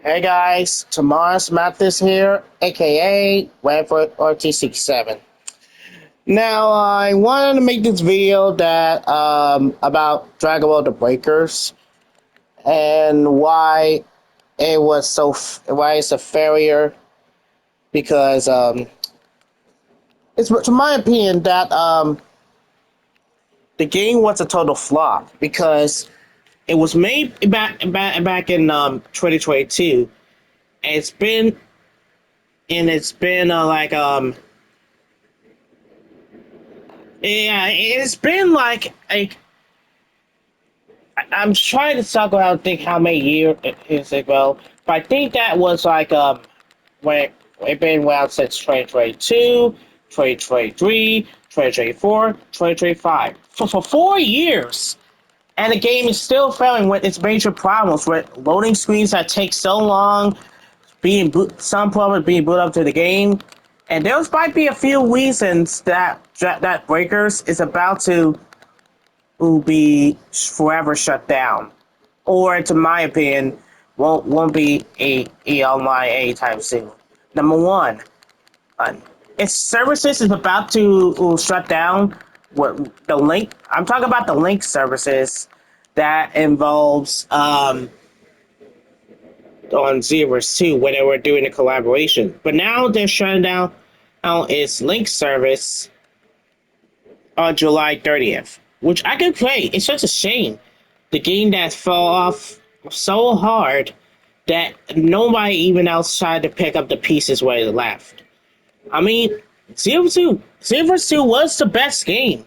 Hey guys, Tomas Mathis here, aka Webford RT67. Now, I wanted to make this video that about Dragon Ball: The Breakers and why it was why it's a failure because it's to my opinion that the game was a total flop because it was made back in 2022 and it's been yeah, it's been I'm trying to talk about think how many years it is ago, but I think that was when it been around since 2022, 2023, 2024, 2025. For 4 years, and the game is still failing with its major problems with loading screens that take so long, some problems being boot up to the game, and there might be a few reasons that Breakers is about to will be forever shut down, or to my opinion, won't be a online anytime soon. Number one, uh, its services is about to will shut down. What the link? I'm talking about the link services that involves on Zebras too when they were doing a collaboration. But now they're shutting down its link service on July 30th, which I can play. It's such a shame. The game that fell off so hard that nobody even else tried to pick up the pieces where it left. I mean, Zebras 2 was the best game.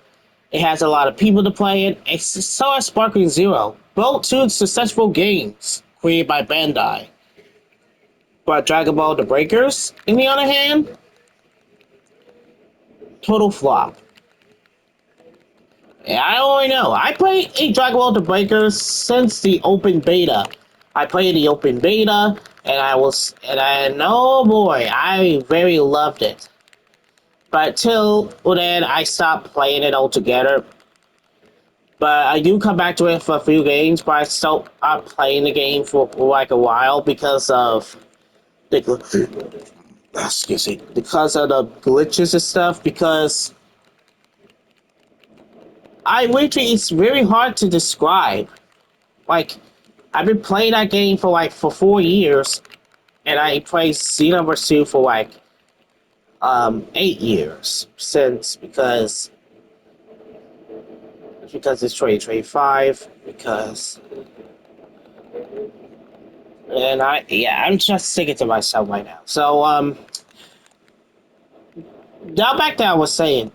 It has a lot of people to play it. It's so as Sparkling Zero. Both two successful games created by Bandai. But Dragon Ball: The Breakers, on the other hand, total flop. Yeah, I only know. I played a Dragon Ball: The Breakers since the open beta. I played the open beta, and oh boy, I very loved it. But till then, I stopped playing it altogether. But I do come back to it for a few games, but I still I'm playing the game for like a while because of the excuse me, because of the glitches and stuff. Because I literally, it's very hard to describe. Like, I've been playing that game for 4 years, and I played Xenoverse 2 for 8 years since because it's 2025 because and I'm just sticking to myself right now. So now back to what I was saying.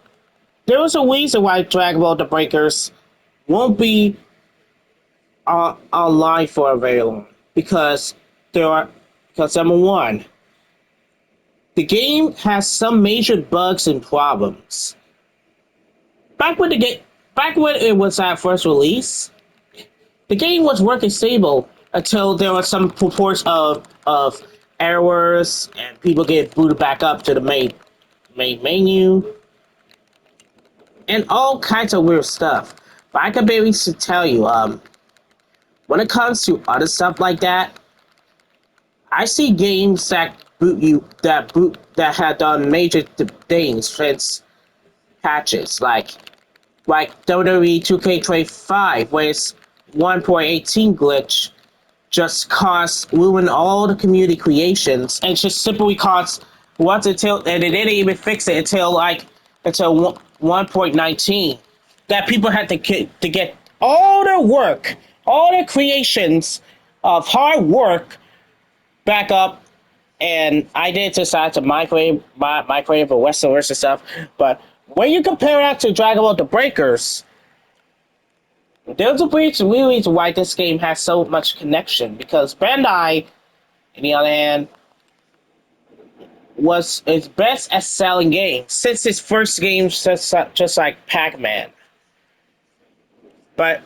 There was a reason why Dragon Ball: The Breakers won't be online for a very long because there are because number one, the game has some major bugs and problems. Back when the game, back when it was at first release, the game was working stable until there were some reports of errors and people get booted back up to the main menu and all kinds of weird stuff. But I can barely tell you, when it comes to other stuff like that, I see games that had done major things since patches like WWE 2K25, where its 1.18 glitch just ruined all the community creations and just simply caused once until and they didn't even fix it until 1.19 that people had to get all their work, all their creations of hard work back up. And I did decide to microwave for Westerners and stuff. But when you compare that to Dragon Ball: The Breakers, there's a reason why this game has so much connection. Because Bandai, on the other hand, was its best at selling games since its first game, just like Pac-Man. But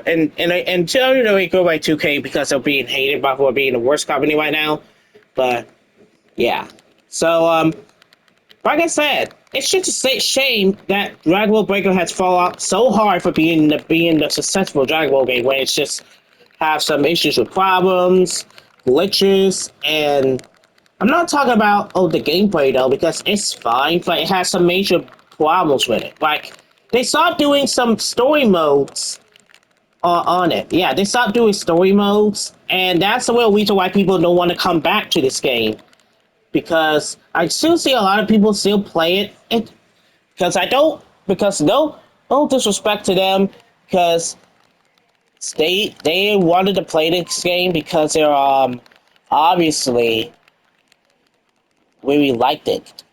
and tell they go by 2K because they're being hated by for being the worst company right now. But yeah, so like I said, it's just a shame that Dragon Ball Breaker has fallen out so hard for being the successful Dragon Ball game when it's just have some issues with problems, glitches, and I'm not talking about the gameplay though, because it's fine, but it has some major problems with it. Like they stopped doing some story modes on it. Yeah, they stopped doing story modes, and that's the real reason why people don't want to come back to this game. Because I still see a lot of people still play it. Because I don't. Because no disrespect to them. Because they wanted to play this game because they're obviously really liked it.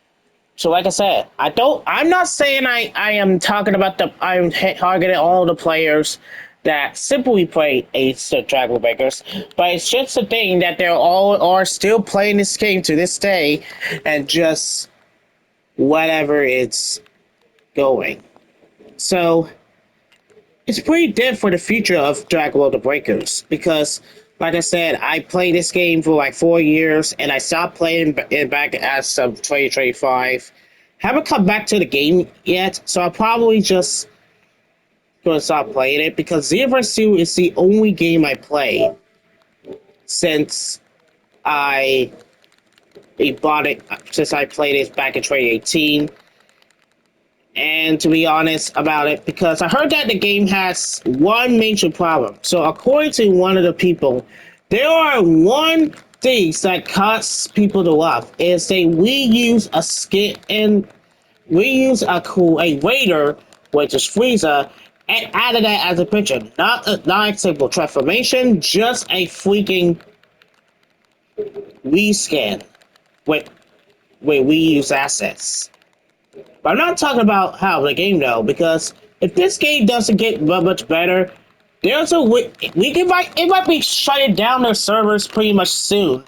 So like I said, I'm not saying I am talking about I'm targeting all the players that simply play Ace the Dragon Breakers, but it's just the thing that they're all are still playing this game to this day, and just whatever it's going. So it's pretty dead for the future of Dragon Ball the Breakers because, like I said, I played this game for like 4 years and I stopped playing it back as of 2025. Haven't come back to the game yet, so I'll probably just gonna stop playing it because Xenoverse 2 is the only game I play since I bought it since I played it back in 2018. And to be honest about it, because I heard that the game has one major problem. So according to one of the people, there are one things that cause people to love is they reuse a skin and reuse a waiter, which is Frieza, and added that as a picture. Not a simple transformation, just a freaking rescan with reuse assets. But I'm not talking about how the game though, because if this game doesn't get much better, there's a it might be shutting down their servers pretty much soon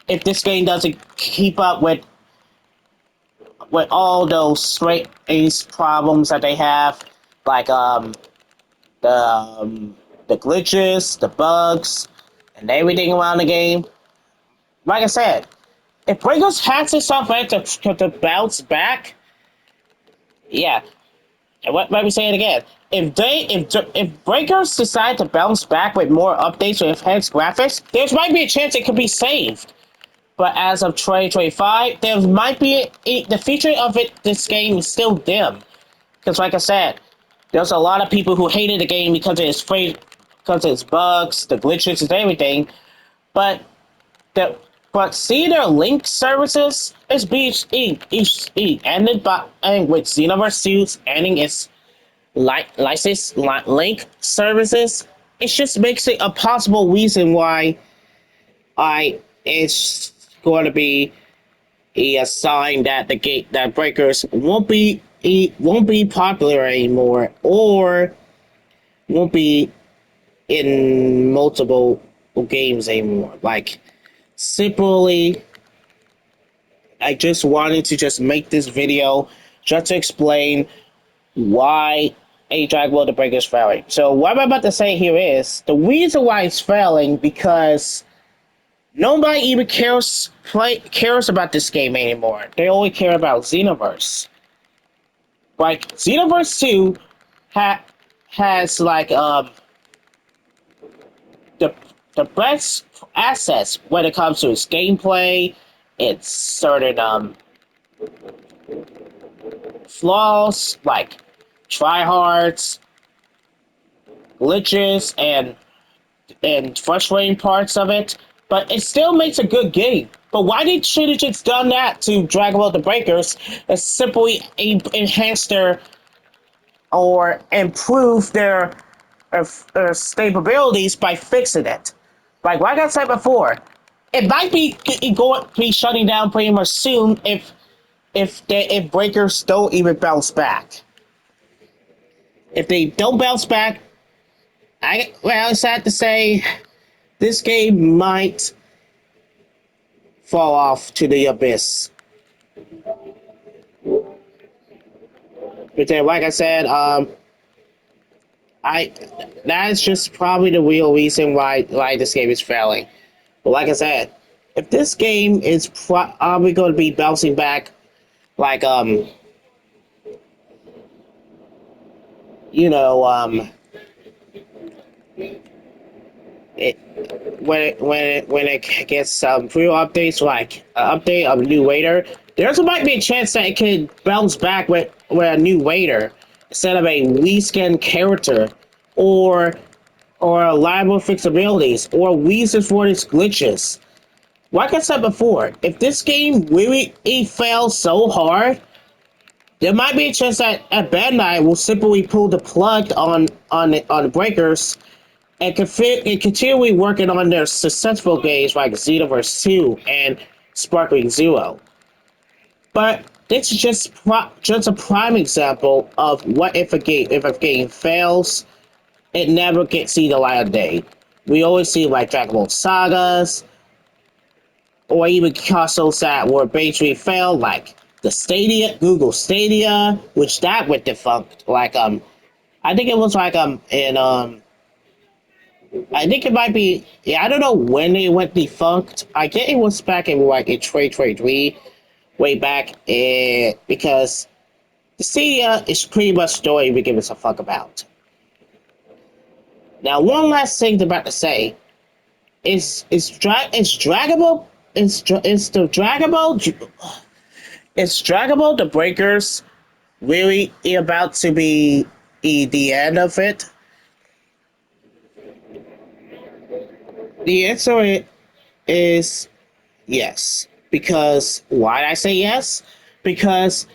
if this game doesn't keep up with all those straight ace problems that they have, like the the glitches, the bugs, and everything around the game. Like I said, if Breakers has itself right to bounce back, yeah, let me say it again. If Breakers decide to bounce back with more updates or enhanced graphics, there might be a chance it could be saved. But as of 2025, there might be the future of This game is still dim because, like I said, there's a lot of people who hated the game because of its bugs, the glitches, and everything. But the but see their link services is each ended by and with Xenoverse Suits ending its license link services, it just makes it a possible reason why I it's going to be a sign that the gate that breakers won't be popular anymore or won't be in multiple games anymore. Like simply, I just wanted to just make this video just to explain why a Dragon Ball the Breaker is failing. So what I'm about to say here is the reason why it's failing because nobody even cares about this game anymore. They only care about Xenoverse. Like Xenoverse 2 ha- has like the the best assets when it comes to its gameplay, its certain flaws like tryhards, glitches, and frustrating parts of it, but it still makes a good game. But why did should have just done that to Dragon Ball the Breakers and simply enhance their or improve their stabilities by fixing it? Like I said before, it might be going to be shutting down pretty much soon if Breakers don't even bounce back. If they don't bounce back, it's sad to say this game might fall off to the abyss. But then, like I said, I that's just probably the real reason why this game is failing. But like I said, if this game is probably going to be bouncing back, like you know it when it gets some real updates like an update of new waiter, there's might be a chance that it could bounce back with a new waiter instead of a reskin character, or reliable fixabilities, or reasons for its glitches. Like I said before, if this game really fails so hard, there might be a chance that at Bandai will simply pull the plug on the breakers and continually working on their successful games like Xenoverse 2 and Sparkling Zero. But this is just a prime example of what if a game fails, it never gets see the light of day. We always see like Dragon Ball sagas, or even consoles that were basically failed, like the Stadia, Google Stadia, which that went defunct. Like I think it was like in I think it might be, yeah, I don't know when it went defunct. I get it was back in like in 2023, way back because the Stadia is pretty much story we give us a fuck about. Now, one last thing about to say is Dragable is the Dragable the Breakers really about to be the end of it? The answer is yes. Because why did I say yes? Because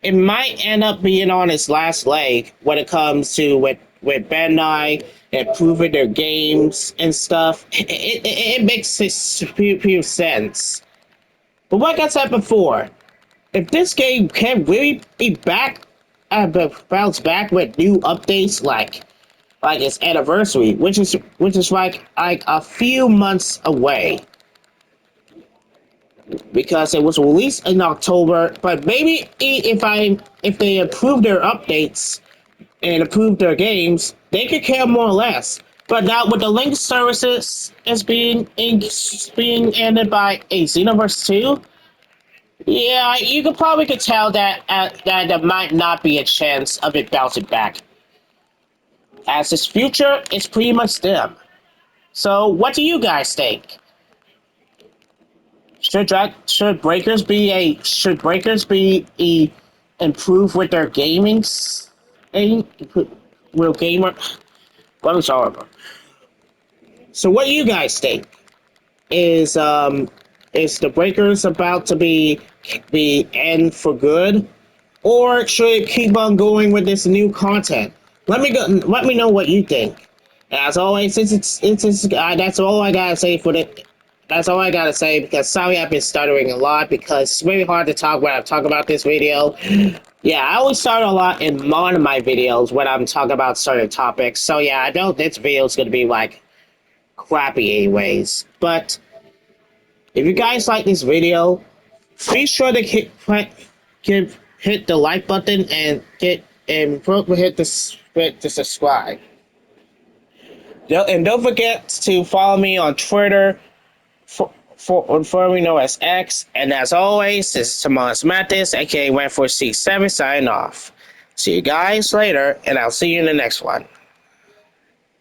it might end up being on its last leg when it comes to with Bandai improving their games and stuff. It makes pure sense. But like I said before, if this game can really be back, bounce back with new updates like its anniversary, which is like a few months away, because it was released in October. But maybe if they improve their updates and improve their games, they could care more or less. But now with the link services as being ended by a Xenoverse 2, yeah, you could tell that there might not be a chance of it bouncing back, as its future is pretty much dim. So, what do you guys think? Should breakers be improved with their gaming? A Will gamer? What was horrible. So, what do you guys think? Is um is the breakers about to be end for good, or should it keep on going with this new content? Let me know what you think. As always, that's all I gotta say for the. That's all I gotta say, because sorry I've been stuttering a lot because it's very hard to talk when I talk about this video. Yeah, I always stutter a lot in one of my videos when I'm talking about certain topics. So yeah, I know this video is gonna be like crappy anyways. But if you guys like this video, be sure to hit the like button and hit the subscribe. And don't forget to follow me on Twitter for we know as X. And as always, this is Tomas Mathis, aka 1467, signing off. See you guys later, and I'll see you in the next one.